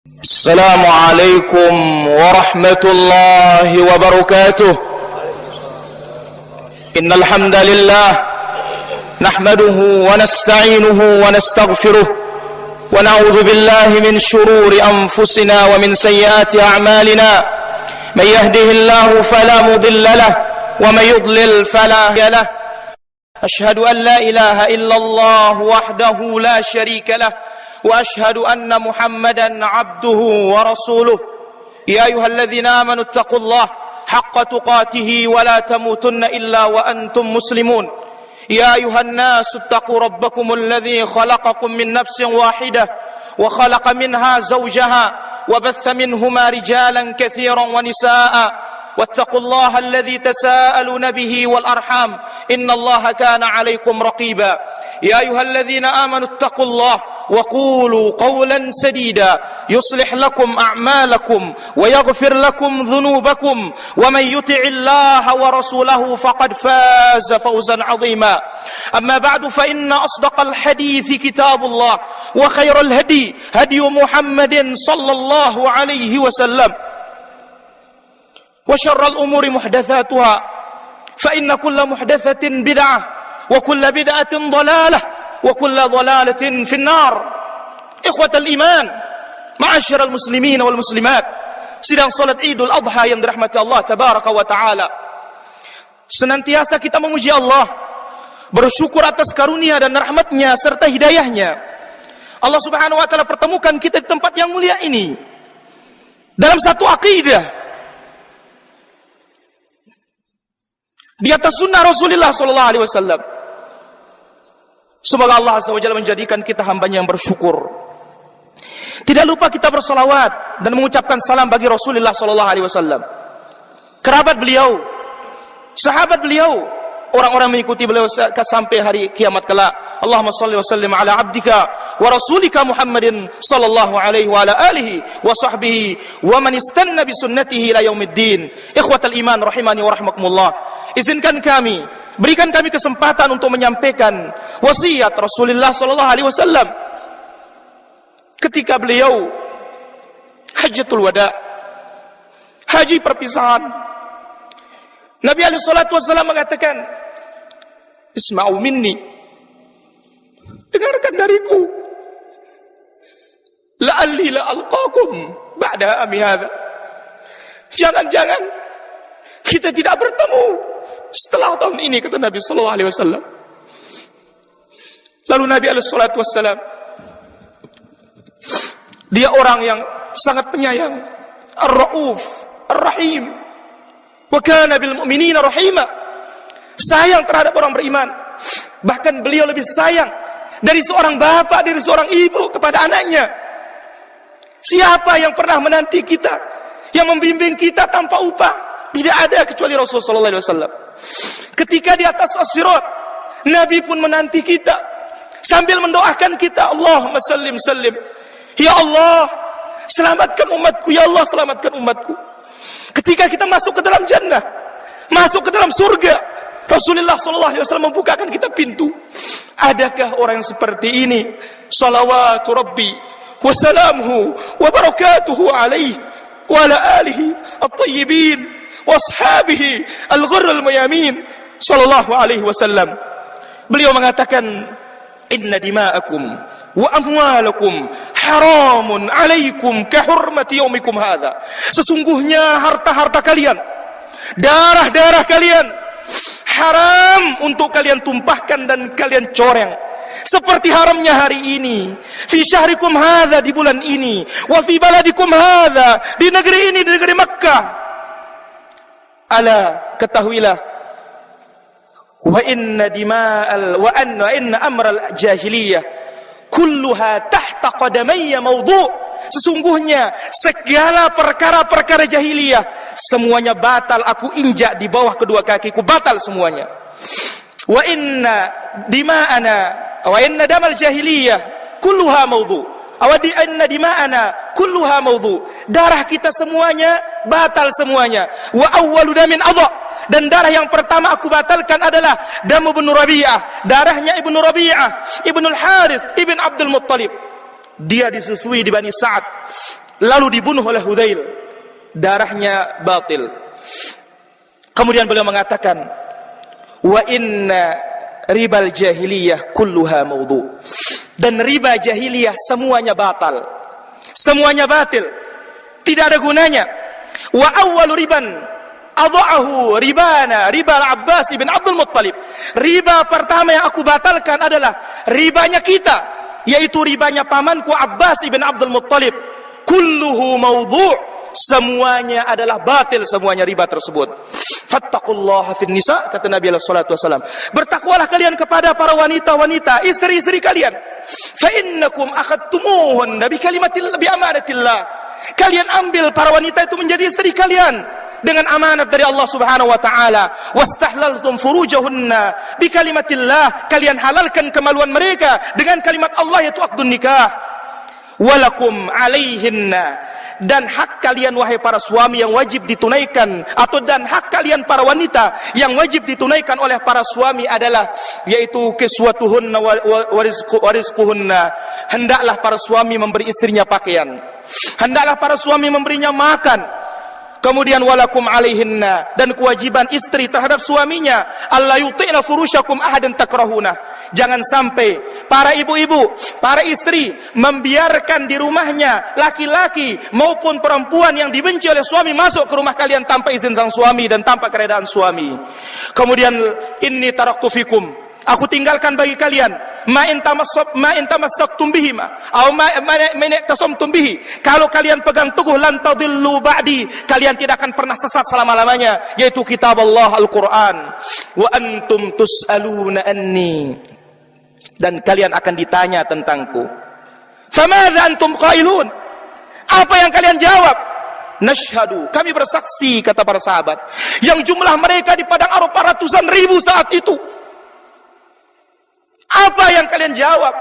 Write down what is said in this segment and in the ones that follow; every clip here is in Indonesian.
السلام عليكم ورحمة الله وبركاته. إن الحمد لله نحمده ونستعينه ونستغفره ونعوذ بالله من شرور أنفسنا ومن سيئات أعمالنا. من يهده الله فلا مضل له ومن يضلل فلا هادي له. أشهد أن لا إله إلا الله وحده لا شريك له وأشهد أن محمدا عبده ورسوله. يا أيها الذين آمنوا اتقوا الله حق تقاته ولا تموتن إلا وأنتم مسلمون. يا أيها الناس اتقوا ربكم الذي خلقكم من نفس واحدة وخلق منها زوجها وبث منهما رجالا كثيرا ونساء واتقوا الله الذي تساءلون به والأرحام إن الله كان عليكم رقيبا. يا أيها الذين آمنوا اتقوا الله وقولوا قولا سديدا يصلح لكم أعمالكم ويغفر لكم ذنوبكم ومن يطع الله ورسوله فقد فاز فوزا عظيما. أما بعد فإن أصدق الحديث كتاب الله وخير الهدي هدي محمد صلى الله عليه وسلم وشر الأمور محدثاتها فإن كل محدثة بدعة وكل بدعة ضلالة وكل ضلالة في النار. إخوة الإيمان معاشر المسلمين والmuslimat, sidang salat Idul Adha yang dirahmati Allah tabaraka wa taala. Senantiasa kita memuji Allah, bersyukur atas karunia dan rahmatnya serta hidayahnya. Allah subhanahu wa taala pertemukan kita di tempat yang mulia ini dalam satu akidah, di atas sunnah Rasulullah sallallahu alaihi wasallam. Semoga Allah azza wa jalla menjadikan kita hambanya yang bersyukur. Tidak lupa kita bersalawat dan mengucapkan salam bagi Rasulullah sallallahu alaihi wasallam, kerabat beliau, sahabat beliau, orang-orang mengikuti beliau sampai hari kiamat kelak. Allahumma shalli wa sallim ala abdika wa rasulika Muhammadin sallallahu alaihi wa ala alihi wa sahbihi wa man istanna bi sunnatihi ila yaumiddin. Ikhwatal iman rahimani wa rahmakumullah. Izinkan kami, berikan kami kesempatan untuk menyampaikan wasiat Rasulullah sallallahu alaihi wasallam ketika beliau Hajjatul Wada, haji perpisahan. Nabi alaihi salatu wasallam mengatakan, "Isma'u minni." Dengarkan dariku. La'alli la'alqakum ba'da ami hadza. Jangan-jangan kita tidak bertemu setelah tahun ini, kata Nabi sallallahu alaihi wasallam. Lalu Nabi alaihi salatu wasallam, dia orang yang sangat penyayang, ar-rauf, ar-rahim, wa kana bil mu'minina rahima. Sayang terhadap orang beriman. Bahkan beliau lebih sayang dari seorang bapak, dari seorang ibu kepada anaknya. Siapa yang pernah menanti kita, yang membimbing kita tanpa upah? Tidak ada kecuali Rasulullah sallallahu alaihi wasallam. Ketika di atas as-sirat, Nabi pun menanti kita sambil mendoakan kita, Allahumma sallim sallim. Ya Allah, selamatkan umatku, ya Allah, selamatkan umatku. Ketika kita masuk ke dalam jannah, masuk ke dalam surga, Rasulullah sallallahu alaihi wasallam membukakan kita pintu. Adakah orang yang seperti ini? Salawatu Rabbi wa salamuhu wa barakatuhu alaihi wa ala alihi at-tayyibin washabihi al-ghurrul mayamin sallallahu alaihi wasallam. Beliau mengatakan, inna dima'akum wa amwalakum haramun alaikum ka hurmati yaumikum hadza. Sesungguhnya harta-harta kalian, darah-darah kalian haram untuk kalian tumpahkan dan kalian coreng seperti haramnya hari ini, fi syahrikum hadza, di bulan ini, wa fi baladikum hadza, di negeri ini, di negeri Makkah. Ala, ketahuilah, wa inna amral jahiliyah kulluha tahta qadamayya mawdu'. Sesungguhnya segala perkara-perkara jahiliyah semuanya batal aku injak di bawah kedua kakiku, batal semuanya. Wa inna damal jahiliyah kulluha mawdu'. Inna dima'ana kulluha mawdu'. Darah kita semuanya batal semuanya. Wa awwalu damin adha. Dan darah yang pertama aku batalkan adalah Damu bin Rabi'ah, darahnya Ibnu Rabi'ah, Ibnu Al-Harith, Ibn Abdul Muttalib. Dia disusui di Bani Sa'ad. lalu dibunuh oleh Hudzail, darahnya batil. Kemudian beliau mengatakan, wa inna ribal jahiliyah kulluha maudhu. Dan riba jahiliyah semuanya batal, semuanya batil, tidak ada gunanya. Wa awwalu riban adha'ahu ribana riba Abbas bin Abdul Muttalib. Riba pertama yang aku batalkan adalah ribanya kita, yaitu ribanya pamanku Abbas bin Abdul Muttalib. Kulluhu maudhu', semuanya adalah batil, semuanya riba tersebut. Fattaqullaha fin nisa, kata Nabi sallallahu alaihi wasallam, bertakwalah kalian kepada para wanita-wanita, istri-istri kalian. Fa innakum akhadtumuhunna bi amanatillah. Kalian ambil para wanita itu menjadi istri kalian dengan amanat dari Allah Subhanahu wa taala. Wastahlaltum furujahunna bi kalimatillah. Kalian halalkan kemaluan mereka dengan kalimat Allah, yaitu aqdun nikah. Walakum alaihinna, dan hak kalian wahai para suami yang wajib ditunaikan, atau dan hak kalian para wanita yang wajib ditunaikan oleh para suami adalah yaitu kiswatuhunna wa rizquhunna. Hendaklah para suami memberi istrinya pakaian, hendaklah para suami memberinya makan. Kemudian walakum alaihinna, dan kewajiban istri terhadap suaminya, alla yuti'na furusyakum ahadan takrahuna. Jangan sampai para ibu-ibu, para istri membiarkan di rumahnya laki-laki maupun perempuan yang dibenci oleh suami masuk ke rumah kalian tanpa izin sang suami dan tanpa keredaan suami. Kemudian inni taraktu fikum, aku tinggalkan bagi kalian ma in tamassaktum bihi atau ma tasamtum bihi, kalau kalian pegang teguh lan tadillu ba'di, kalian tidak akan pernah sesat selama-lamanya, yaitu kitab Allah Al-Qur'an. Wa antum tus'aluna anni, dan kalian akan ditanya tentangku. Famadza antum qailun, apa yang kalian jawab? Nashhadu, kami bersaksi, kata para sahabat yang jumlah mereka di padang Arafah ratusan ribu saat itu. Apa yang kalian jawab?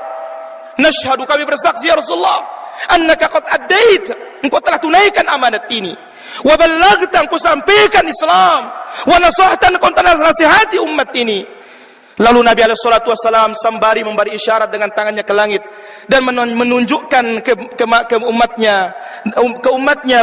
Nashhadu, kami bersaksi ya Rasulullah, annaka qad addait, engkau telah tunaikan amanat ini. Wa ballaghta, engkau sampaikan Islam. Wa nasahta, engkau telah nasihati umat ini. Lalu Nabi SAW sembari memberi isyarat dengan tangannya ke langit dan menunjukkan ke umatnya,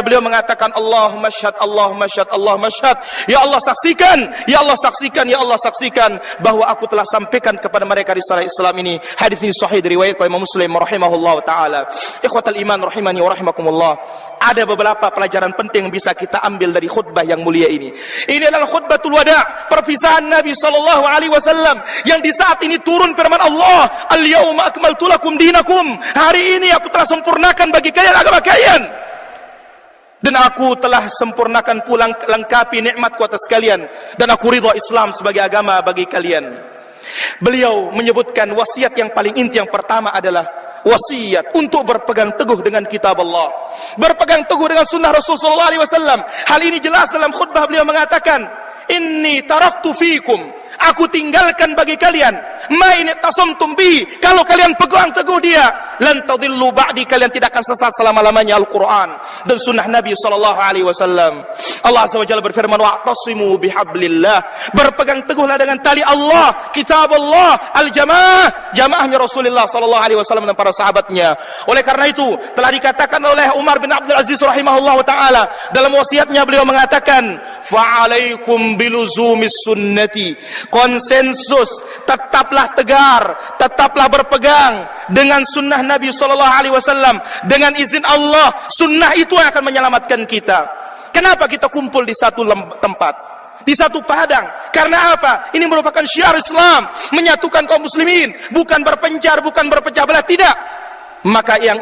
beliau mengatakan, Allahumma syhad, Allahumma syhad, Allahumma syhad, ya Allah saksikan, ya Allah saksikan, ya Allah saksikan bahwa aku telah sampaikan kepada mereka risalah Islam ini. Hadis ini sahih diriwayatkan Imam Muslim rahimahullah taala. Ikhwatal iman rahimani wa rahimakumullah. Ada beberapa pelajaran penting yang bisa kita ambil dari khutbah yang mulia ini. Ini adalah khutbatul wada', perpisahan Nabi sallallahu alaihi wasallam, yang di saat ini turun firman Allah, al-yauma akmaltu lakum dinakum, hari ini aku telah sempurnakan bagi kalian agama kalian, dan aku telah sempurnakan pula lengkapi nikmatku atas kalian, dan aku ridha Islam sebagai agama bagi kalian. Beliau menyebutkan wasiat yang paling inti yang pertama adalah wasiat untuk berpegang teguh dengan kitab Allah, berpegang teguh dengan sunnah Rasulullah SAW. Hal ini jelas dalam khutbah beliau mengatakan, inni taraktu fikum, aku tinggalkan bagi kalian ma in tasamtum bi, kalau kalian pegang teguh dia, lan tadillu ba'di, kalian tidak akan sesat selama-lamanya. Al-Quran dan sunnah Nabi SAW. Allah Azza wa Jalla berfirman, wa'tasimu bihablillah, berpegang teguhlah dengan tali Allah, kitab Allah, al-jamaah, jamaahnya Rasulullah SAW dan para sahabatnya. Oleh karena itu telah dikatakan oleh Umar bin Abdul Aziz rahimahullah ta'ala dalam wasiatnya, beliau mengatakan, fa'alaikum biluzumis sunnati, konsensus, tetaplah tegar, tetaplah berpegang dengan sunnah Nabi SAW. Dengan izin Allah, sunnah itu yang akan menyelamatkan kita. Kenapa kita kumpul di satu tempat, di satu padang? Karena apa? Ini merupakan syiar Islam, menyatukan kaum muslimin, bukan berpencar, bukan berpecah belah, tidak. Maka yang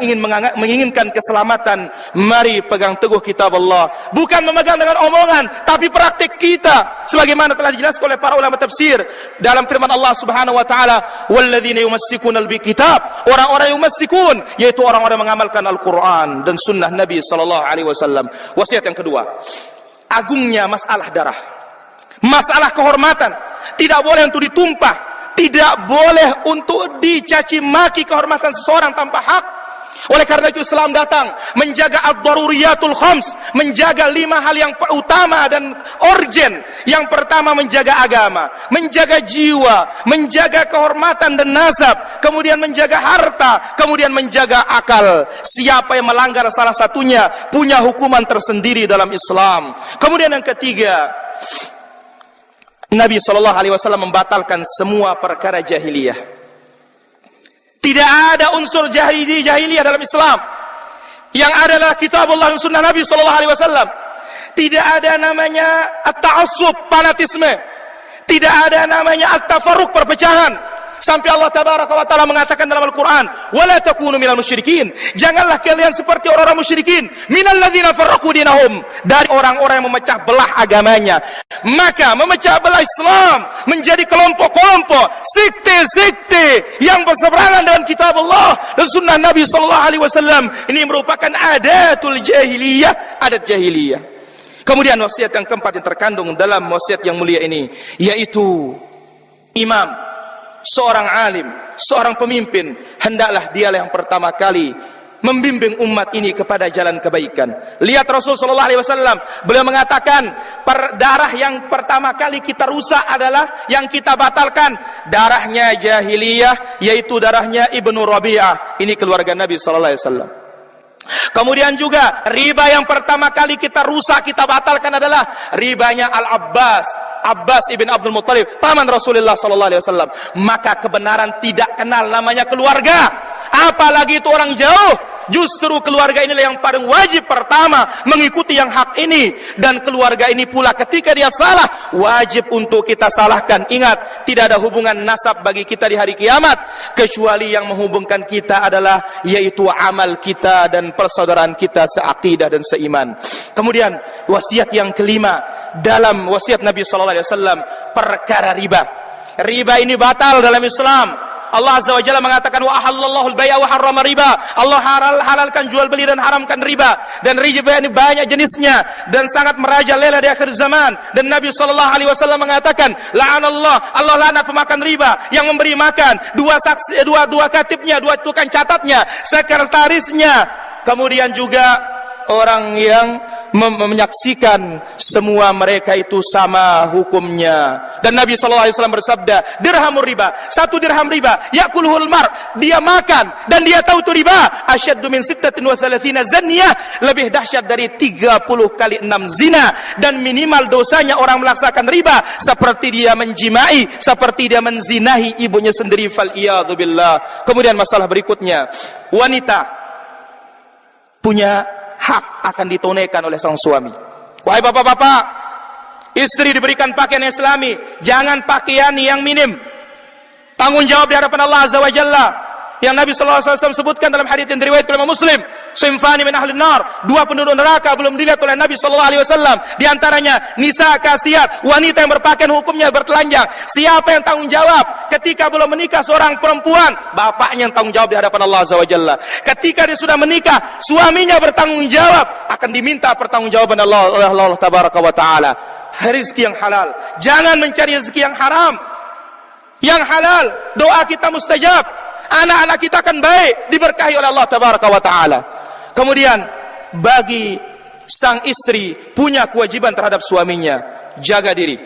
menginginkan keselamatan, mari pegang teguh kitab Allah, bukan memegang dengan omongan, tapi praktik kita, sebagaimana telah dijelaskan oleh para ulama tafsir dalam firman Allah Subhanahu wa taala, walladzina yumassikuna bikitab, orang-orang yang yumassikun, yaitu orang-orang yang mengamalkan Al-Qur'an dan sunnah Nabi sallallahu alaihi wasallam. Wasiat yang kedua, agungnya masalah darah, masalah kehormatan, tidak boleh untuk ditumpah, tidak boleh untuk dicaci maki kehormatan seseorang tanpa hak. Oleh karena itu Islam datang menjaga ad-daruriyatul khams, menjaga 5 hal yang utama dan urgen. Yang pertama menjaga agama, menjaga jiwa, menjaga kehormatan dan nasab, kemudian menjaga harta, kemudian menjaga akal. Siapa yang melanggar salah satunya punya hukuman tersendiri dalam Islam. Kemudian yang ketiga, Nabi SAW membatalkan semua perkara jahiliyah. Tidak ada unsur jahiliyah dalam Islam. Yang adalah kitabullah dan sunnah Nabi SAW. Tidak ada namanya at-ta'assub, fanatisme. Tidak ada namanya at-tafarruq, perpecahan. Sampai Allah tabaraka wa ta'ala mengatakan dalam Al-Quran, wala takunu minal musyrikin. Janganlah kalian seperti orang-orang musyrikin, minal ladzina farraqu dinahum, dari orang-orang yang memecah belah agamanya. Maka memecah belah Islam menjadi kelompok-kelompok, sekte-sekte yang berseberangan dengan kitab Allah dan sunnah Nabi SAW. Ini merupakan adatul jahiliyah, adat jahiliyah. Kemudian wasiat yang keempat yang terkandung dalam wasiat yang mulia ini, yaitu imam, seorang alim, seorang pemimpin, hendaklah dialah yang pertama kali membimbing umat ini kepada jalan kebaikan. Lihat Rasulullah SAW, beliau mengatakan, darah yang pertama kali kita rusak adalah yang kita batalkan, darahnya jahiliyah, yaitu darahnya Ibnu Rabi'ah. Ini keluarga Nabi SAW. Kemudian juga riba yang pertama kali kita rusak, kita batalkan adalah ribanya Abbas ibn Abdul Muttalib, paman Rasulullah SAW. Maka kebenaran tidak kenal namanya keluarga, apalagi itu orang jauh. Justru keluarga inilah yang paling wajib pertama mengikuti yang hak ini. Dan keluarga ini pula ketika dia salah, wajib untuk kita salahkan. Ingat, tidak ada hubungan nasab bagi kita di hari kiamat, kecuali yang menghubungkan kita adalah yaitu amal kita dan persaudaraan kita seakidah dan seiman. Kemudian wasiat yang kelima dalam wasiat Nabi SAW, perkara riba. Riba ini batal dalam Islam. Allah Azza wa Jalla mengatakan, wa ahallallahu al-bai'a wa harrama riba. Allah halalkan jual beli dan haramkan riba. Dan riba ini banyak jenisnya dan sangat merajalela di akhir zaman. Dan Nabi SAW mengatakan, la'anallah, Allah laknat pemakan riba, yang memberi makan, dua katibnya, dua tukang catatnya, sekretarisnya, kemudian juga orang yang menyaksikan, semua mereka itu sama hukumnya. Dan Nabi SAW bersabda, dirhamur riba, 1 dirham riba, yakuluhul mar, dia makan dan dia tahu itu riba, asyaddu min 36 zaniyah, lebih dahsyat dari 30 kali 6 zina. Dan minimal dosanya orang melaksanakan riba seperti dia menjimai, seperti dia menzinahi ibunya sendiri, fal-iyadzu billah. Kemudian masalah berikutnya, wanita punya hak akan ditunaikan oleh sang suami. Wahai bapak-bapak, istri diberikan pakaian Islami, jangan pakaian yang minim. Tanggung jawab di hadapan Allah Azza wa Jalla, yang Nabi SAW sebutkan dalam hadits yang diriwayatkan oleh Muslim, sinfani min ahli nar, 2 penduduk neraka belum dilihat oleh Nabi SAW. Di antaranya nisa kasiat, wanita yang berpakaian hukumnya bertelanjang. Siapa yang tanggung jawab ketika belum menikah seorang perempuan? Bapaknya yang tanggung jawab di hadapan Allah Azza wa Jalla. Ketika dia sudah menikah, suaminya bertanggung jawab, akan diminta pertanggungjawaban Allah tabaraka wa taala. Rezeki yang halal, jangan mencari rezeki yang haram. Yang halal, doa kita mustajab, anak-anak kita akan baik, diberkahi oleh Allah tabaraka wa ta'ala. Kemudian bagi sang istri punya kewajiban terhadap suaminya, jaga diri.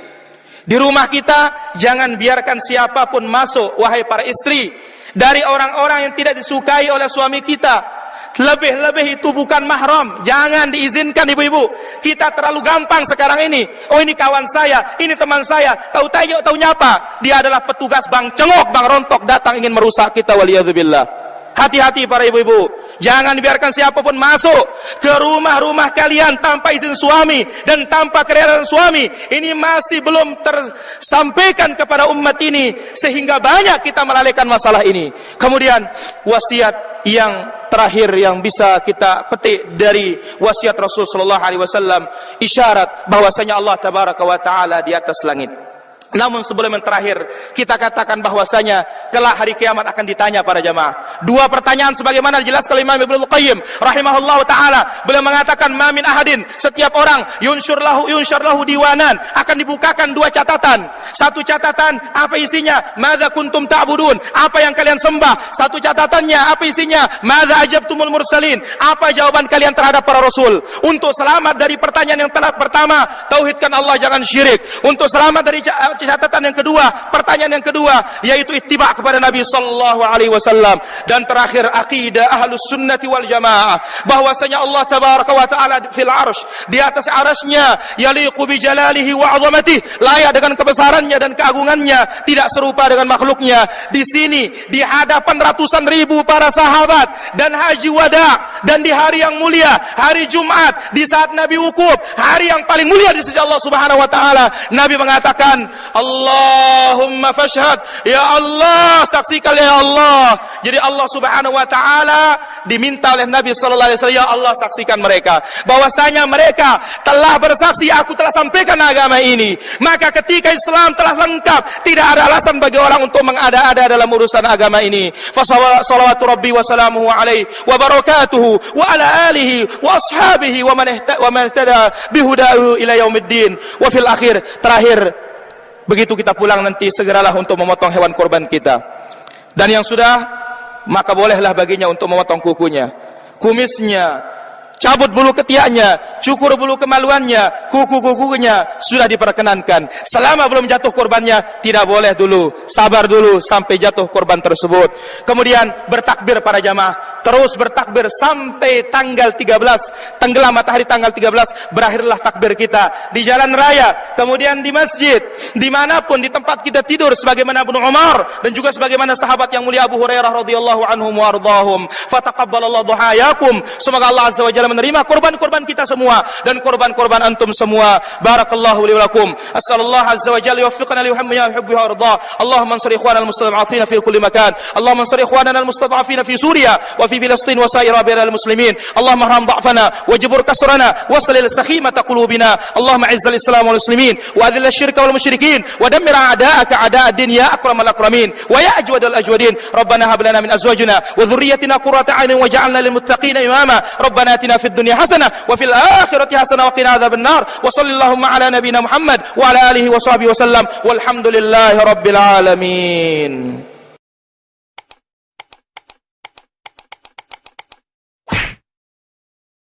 Di rumah kita jangan biarkan siapapun masuk, wahai para istri, dari orang-orang yang tidak disukai oleh suami kita. Lebih-lebih itu bukan mahram, jangan diizinkan ibu-ibu. Kita terlalu gampang sekarang ini. Oh, ini kawan saya, ini teman saya, taunya apa? Dia adalah petugas Bang Cengok, Bang Rontok, datang ingin merusak kita, waliyadzubillah. Hati-hati para ibu-ibu, jangan biarkan siapapun masuk ke rumah-rumah kalian tanpa izin suami dan tanpa kerelaan suami. Ini masih belum tersampaikan kepada umat ini, sehingga banyak kita melalaikan masalah ini. Kemudian wasiat yang terakhir yang bisa kita petik dari wasiat Rasulullah SAW, isyarat bahwasanya Allah tabaraka wa taala di atas langit. Namun sebelum yang terakhir, kita katakan bahwasanya kelak hari kiamat akan ditanya para jamaah. Dua pertanyaan sebagaimana dijelaskan oleh Imam Ibnu Qayyim rahimahullahu taala. Beliau mengatakan ma min ahadin, setiap orang yunsyur lahu diwanan, akan dibukakan dua catatan. Satu catatan apa isinya? Madza kuntum ta'budun, apa yang kalian sembah. Satu catatannya apa isinya? Madza ajabtumul mursalin, apa jawaban kalian terhadap para rasul. Untuk selamat dari pertanyaan yang pertama, tauhidkan Allah, jangan syirik. Untuk selamat dari catatan yang kedua, pertanyaan yang kedua, yaitu ittiba kepada Nabi sallallahu alaihi wasallam. Dan terakhir, akidah ahlus sunnati wal jamaah, bahwasanya Allah tabaraka wa taala fil arsh, di atas arasnya, yaliqu bi jalalihi wa 'azamatihi, layak dengan kebesarannya dan keagungannya, tidak serupa dengan makhluknya. Di sini di hadapan ratusan ribu para sahabat dan haji wada, dan di hari yang mulia, hari Jumat, di saat Nabi wukuf, hari yang paling mulia di sisi Allah Subhanahu wa taala, Nabi mengatakan, Allahumma fashhad, ya Allah, saksikan ya Allah. Jadi Allah Subhanahu wa taala diminta oleh Nabi sallallahu alaihi wasallam, ya Allah, saksikan mereka, bahwasanya mereka telah bersaksi aku telah sampaikan agama ini. Maka ketika Islam telah lengkap, tidak ada alasan bagi orang untuk mengada-ada dalam urusan agama ini. Fa shalawatu rabbi wa salamuhu alaihi wa barakatuhu wa ala alihi wa ashabihi wa man ihtada bihudahu ila yaumiddin. Wa fil akhir, terakhir, begitu kita pulang nanti, segeralah untuk memotong hewan kurban kita. Dan yang sudah, maka bolehlah baginya untuk memotong kukunya, kumisnya, cabut bulu ketiaknya, cukur bulu kemaluannya, kuku-kukunya sudah diperkenankan. Selama belum jatuh korbannya, tidak boleh dulu, sabar dulu sampai jatuh korban tersebut. Kemudian bertakbir para jamaah, terus bertakbir sampai tanggal 13, tenggelam matahari tanggal 13, berakhirlah takbir kita di jalan raya, kemudian di masjid, dimanapun, di tempat kita tidur, sebagaimana Ibnu Umar dan juga sebagaimana sahabat yang mulia Abu Hurairah radhiyallahu anhum wa ardhahum. Fataqabbalallahu duhayakum, semoga Allah azza wa jalla menerima korban-korban kita semua dan korban-korban antum semua. Barakallahu li wa lakum. Assallallahu azza wa jalla yuwaffiqna li yuhibbu wa yarda. Allahumma ansur ikhwana al-mustad'afina fi kulli makan. Allahumma ansur ikhwana al-mustad'afina fi Suriya wa fi Filistin wa sa'ir bilad al-muslimin. Allahumma arham dha'fana wajbur kasrana waslil sakhimata qulubina. Allahumma izzil islam wal muslimin wa adhil asy-syirka wal musyrikin wa dammir a'da'aka a'da'ad-din ya akramal akramin wa ya ajwadal ajwadin. Rabbana hab lana min azwajina wa dhurriyyatina qurrata a'yunin waj'alna lil muttaqina imama. Rabbana atina في الدنيا حسنة وفي الآخرة حسنة وقنا عذاب النار. وصلى اللهم على نبينا محمد وعلى آله وصحبه وسلم والحمد لله رب العالمين.